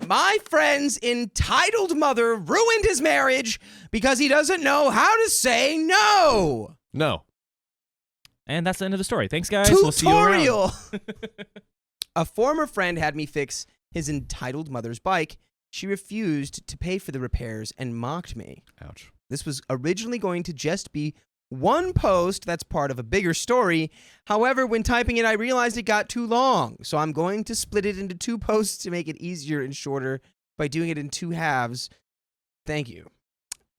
My friend's entitled mother ruined his marriage because he doesn't know how to say no. No. And that's the end of the story. Thanks, guys. We'll see you around. Tutorial. A former friend had me fix his entitled mother's bike. She refused to pay for the repairs and mocked me. Ouch. This was originally going to just be one post that's part of a bigger story. However, when typing it, I realized it got too long. So I'm going to split it into 2 posts to make it easier and shorter by doing it in 2 halves. Thank you.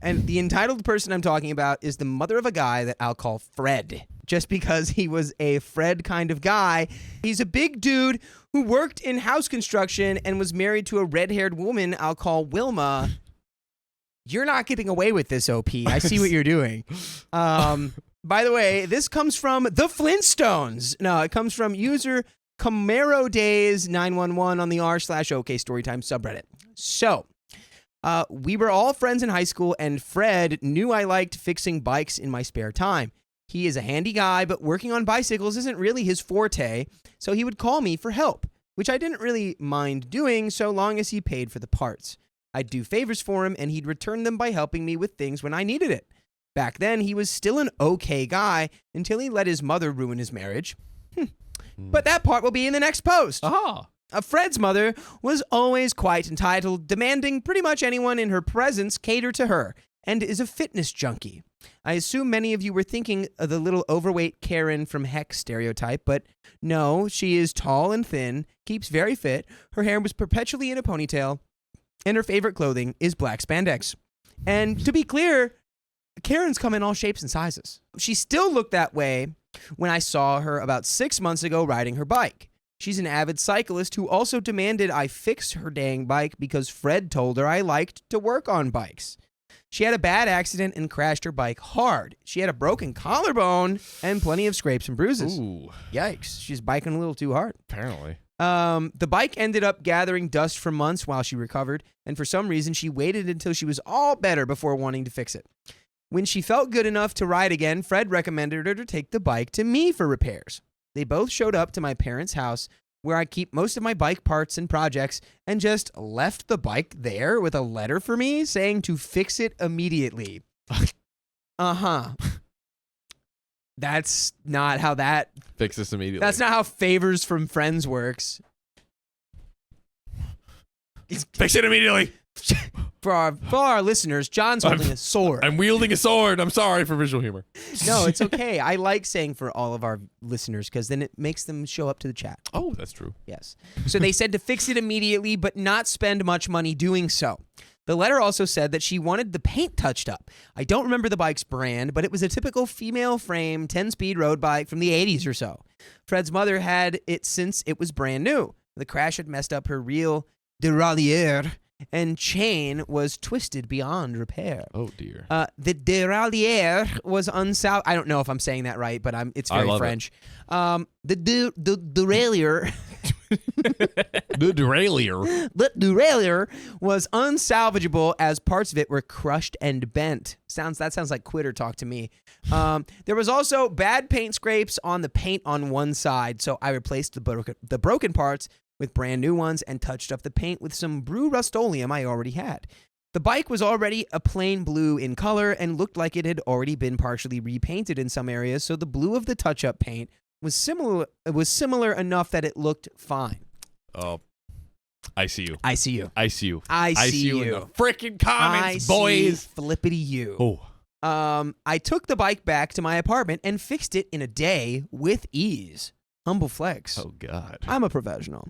And the entitled person I'm talking about is the mother of a guy that I'll call Fred, just because he was a Fred kind of guy. He's a big dude who worked in house construction and was married to a red-haired woman I'll call Wilma. You're not getting away with this, OP. I see what you're doing. By the way, this comes from the Flintstones. No, it comes from user Camaro Days 911 on the r/OK Storytime subreddit. So, we were all friends in high school, and Fred knew I liked fixing bikes in my spare time. He is a handy guy, but working on bicycles isn't really his forte, so he would call me for help, which I didn't really mind doing so long as he paid for the parts. I'd do favors for him, and he'd return them by helping me with things when I needed it. Back then, he was still an okay guy until he let his mother ruin his marriage. But that part will be in the next post. Aha. Fred's mother was always quite entitled, demanding pretty much anyone in her presence cater to her, and is a fitness junkie. I assume many of you were thinking of the little overweight Karen from Heck stereotype, but no, she is tall and thin, keeps very fit, her hair was perpetually in a ponytail, and her favorite clothing is black spandex. And to be clear, Karens come in all shapes and sizes. She still looked that way when I saw her about 6 months ago riding her bike. She's an avid cyclist who also demanded I fix her dang bike because Fred told her I liked to work on bikes. She had a bad accident and crashed her bike hard. She had a broken collarbone and plenty of scrapes and bruises. Ooh. Yikes, she's biking a little too hard. Apparently. The bike ended up gathering dust for months while she recovered, and for some reason she waited until she was all better before wanting to fix it. When she felt good enough to ride again, Fred recommended her to take the bike to me for repairs. They both showed up to my parents' house, where I keep most of my bike parts and projects, and just left the bike there with a letter for me saying to fix it immediately. Uh-huh. That's not how that... Fix this immediately. That's not how favors from friends works. Fix it immediately. For our listeners, John's holding a sword. I'm wielding a sword. I'm sorry for visual humor. No, it's okay. I like saying for all of our listeners because then it makes them show up to the chat. Oh, that's true. Yes. So they said to fix it immediately, but not spend much money doing so. The letter also said that she wanted the paint touched up. I don't remember the bike's brand, but it was a typical female frame 10-speed road bike from the 80s or so. Fred's mother had it since it was brand new. The crash had messed up her real derailleur, and chain was twisted beyond repair. Oh, dear. The derailleur was unsalvageable. I don't know if I'm saying that right, but it's very French. The derailleur... The derailleur. The derailleur was unsalvageable as parts of it were crushed and bent. That sounds like quitter talk to me. There was also bad paint scrapes on the paint on one side, so I replaced the broken parts with brand new ones and touched up the paint with some Brew Rust-Oleum I already had. The bike was already a plain blue in color and looked like it had already been partially repainted in some areas, so the blue of the touch-up paint was similar enough that it looked fine. Oh, I see you. I see you. I see you. I see you in the freaking comments, boys. Flippity you. Oh. I took the bike back to my apartment and fixed it in a day with ease. Humble flex. Oh, God. I'm a professional.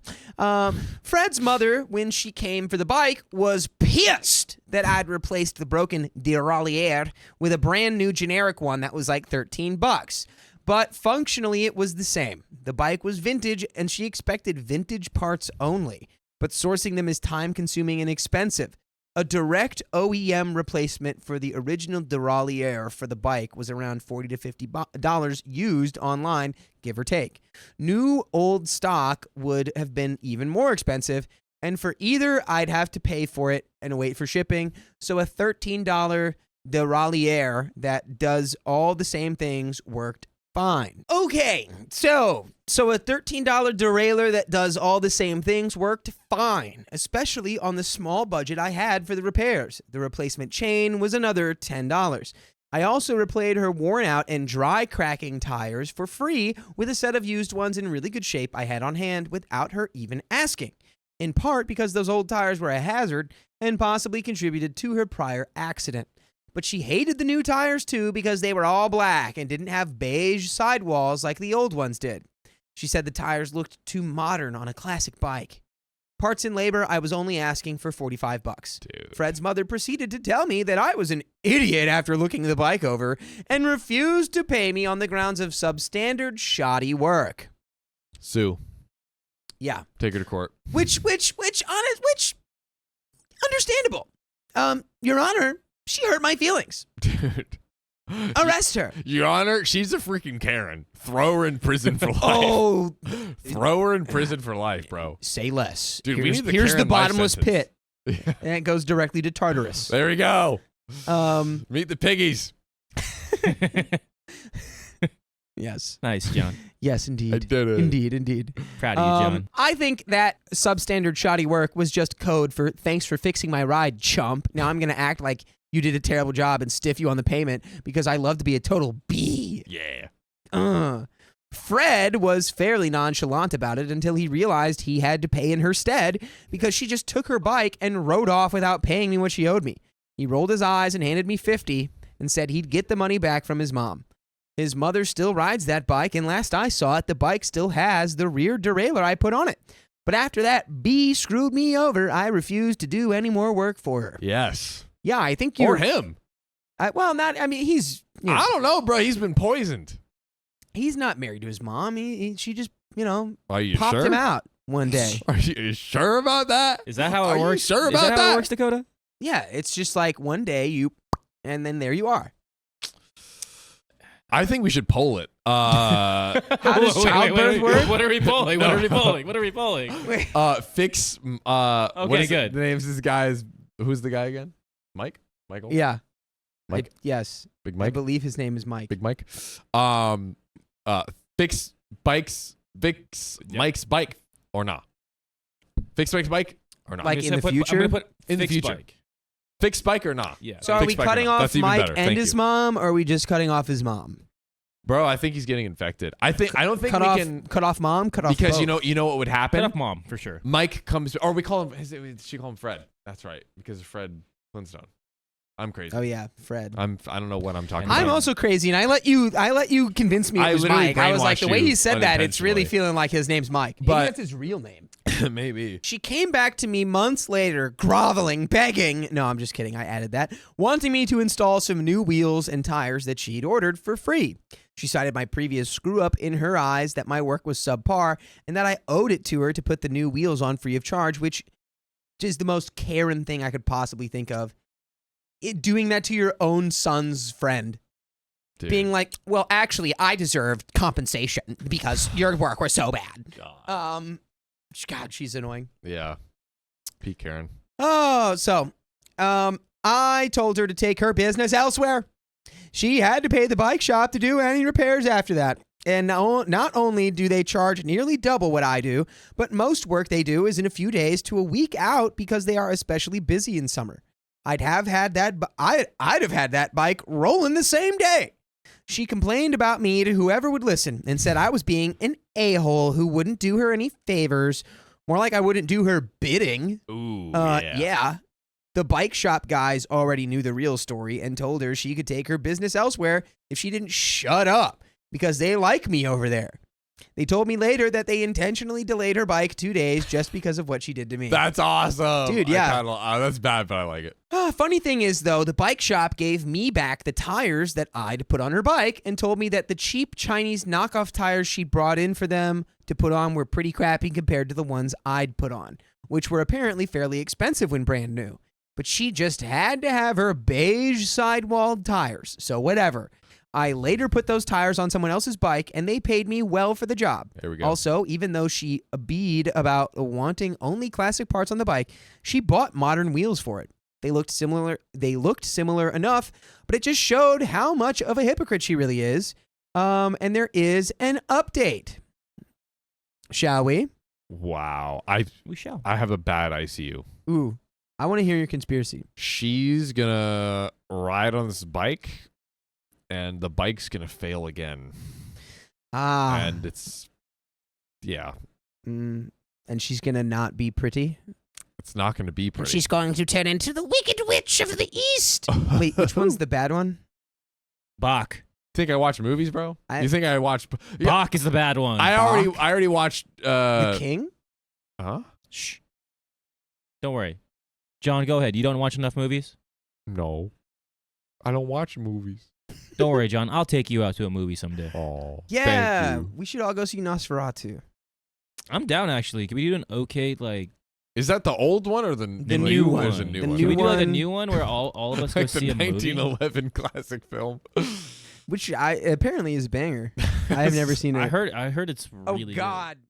Fred's mother, when she came for the bike, was pissed that I'd replaced the broken derailleur with a brand new generic one that was like $13. But functionally, it was the same. The bike was vintage, and she expected vintage parts only. But sourcing them is time-consuming and expensive. A direct OEM replacement for the original derailleur for the bike was around $40 to $50 used online, give or take. New old stock would have been even more expensive, and for either, I'd have to pay for it and wait for shipping. So a $13 derailleur that does all the same things worked fine. Okay, so a $13 derailleur that does all the same things worked fine, especially on the small budget I had for the repairs. The replacement chain was another $10. I also replayed her worn out and dry cracking tires for free with a set of used ones in really good shape I had on hand without her even asking, in part because those old tires were a hazard and possibly contributed to her prior accident. But she hated the new tires too because they were all black and didn't have beige sidewalls like the old ones did. She said the tires looked too modern on a classic bike. Parts and labor, I was only asking for $45. Dude. Fred's mother proceeded to tell me that I was an idiot after looking the bike over and refused to pay me on the grounds of substandard shoddy work. Sue. Yeah. Take her to court. Which understandable. Your Honor, she hurt my feelings. Dude. Arrest her. Your Honor, she's a freaking Karen. Throw her in prison for life. Oh, Throw her in prison for life, bro. say less. Dude, we need the here's Karen the life bottomless sentence. pit, and it goes directly to Tartarus. There we go. Um, Meet the piggies. yes, Nice, John. yes, indeed. I did it. Indeed. Proud of you, John. I think that substandard shoddy work was just code for thanks for fixing my ride, chump. Now I'm gonna act like you did a terrible job and stiff you on the payment because I love to be a total B. Yeah. Fred was fairly nonchalant about it until he realized he had to pay in her stead because she just took her bike and rode off without paying me what she owed me. He rolled his eyes and handed me $50 and said he'd get the money back from his mom. His mother still rides that bike, and last I saw it, the bike still has the rear derailleur I put on it. But after that, B screwed me over. I refused to do any more work for her. Yes. Yeah, I think you're... Or him. He's... You know, I don't know, bro. He's been poisoned. he's not married to his mom. She just, Are you popped sure? him out one day. Are you sure about that? Is that how Are it you works? sure Is about that how that? it works, Dakota? Yeah, it's just like one day you... And then there you are. I think we should poll it. How does childbirth work? What are we polling? No. What are we polling? What are we polling? Wait. Fix. What Okay, is good. The names of this guy is. Who's the guy again? Mike? Michael? Yeah. Mike? Yes. Big I Mike? believe his name is Mike. Big Mike? Fix bikes. Fix Yeah. Mike's bike or not? Fix Mike's bike or not? Like in the I'm future? gonna put In the fixed future. bike. Fix bike or not? Yeah. So are Fix we bike or cutting not? off That's even Mike better. and Thank his you. mom, or are we just cutting off his mom? Bro, I think he's getting infected. I don't think cut we off, can cut off mom, cut off because both. you know what would happen? Cut off mom for sure. Mike comes or we call him she call him Fred. That's right. Because of Fred Flintstone. I'm crazy. Oh yeah, Fred. I don't know what I'm talking about. I'm also crazy, and I let you convince me it I was literally Mike. I was like, brainwashed the way you he said that, it's really unintentionally. feeling like his name's Mike. Maybe But- that's his real name. maybe. She came back to me months later, groveling, begging. No, I'm just kidding. I added that. Wanting me to install some new wheels and tires that she'd ordered for free. She cited my previous screw up in her eyes, that my work was subpar, and that I owed it to her to put the new wheels on free of charge, which is the most Karen thing I could possibly think of. Doing that to your own son's friend. Dude. Being like, well, actually, I deserved compensation because your work was so bad. God, she's annoying. Yeah. Pete Karen. Oh, so, I told her to take her business elsewhere. She had to pay the bike shop to do any repairs after that. And not only do they charge nearly double what I do, but most work they do is in a few days to a week out because they are especially busy in summer. I'd have had that bike rolling the same day. She complained about me to whoever would listen and said I was being an a-hole who wouldn't do her any favors. More like I wouldn't do her bidding. Ooh, Yeah. The bike shop guys already knew the real story and told her she could take her business elsewhere if she didn't shut up because they like me over there. They told me later that they intentionally delayed her bike 2 days just because of what she did to me. That's awesome. Dude, yeah. That's bad, but I like it. Funny thing is, though, the bike shop gave me back the tires that I'd put on her bike and told me that the cheap Chinese knockoff tires she brought in for them to put on were pretty crappy compared to the ones I'd put on, which were apparently fairly expensive when brand new. But she just had to have her beige sidewalled tires, so whatever. I later put those tires on someone else's bike, and they paid me well for the job. There we go. Also, even though she beed about wanting only classic parts on the bike, she bought modern wheels for it. They looked similar enough, but it just showed how much of a hypocrite she really is. And there is an update. Shall we? Wow. We shall. I have a bad ICU. Ooh, I want to hear your conspiracy. She's gonna ride on this bike, and the bike's gonna fail again. And it's, yeah. And she's gonna not be pretty. It's not gonna be pretty. She's going to turn into the Wicked Witch of the East. Wait, which one's the bad one? Bach. Think I watch movies, bro? You think I watch? Yeah, Bach is the bad one. I already watched. The King? Huh? Shh. Don't worry. John, go ahead. You don't watch enough movies? No, I don't watch movies. Don't worry, John. I'll take you out to a movie someday. Oh, Yeah, thank you. we should all go see Nosferatu. I'm down, actually. Can we do an okay, like... Is that the old one or the new one? There's a new The one. new Can we do like a one. new one where all of us go Like see the a movie? 1911 classic film. Which apparently is a banger. I have never seen it. I heard it's really good. God.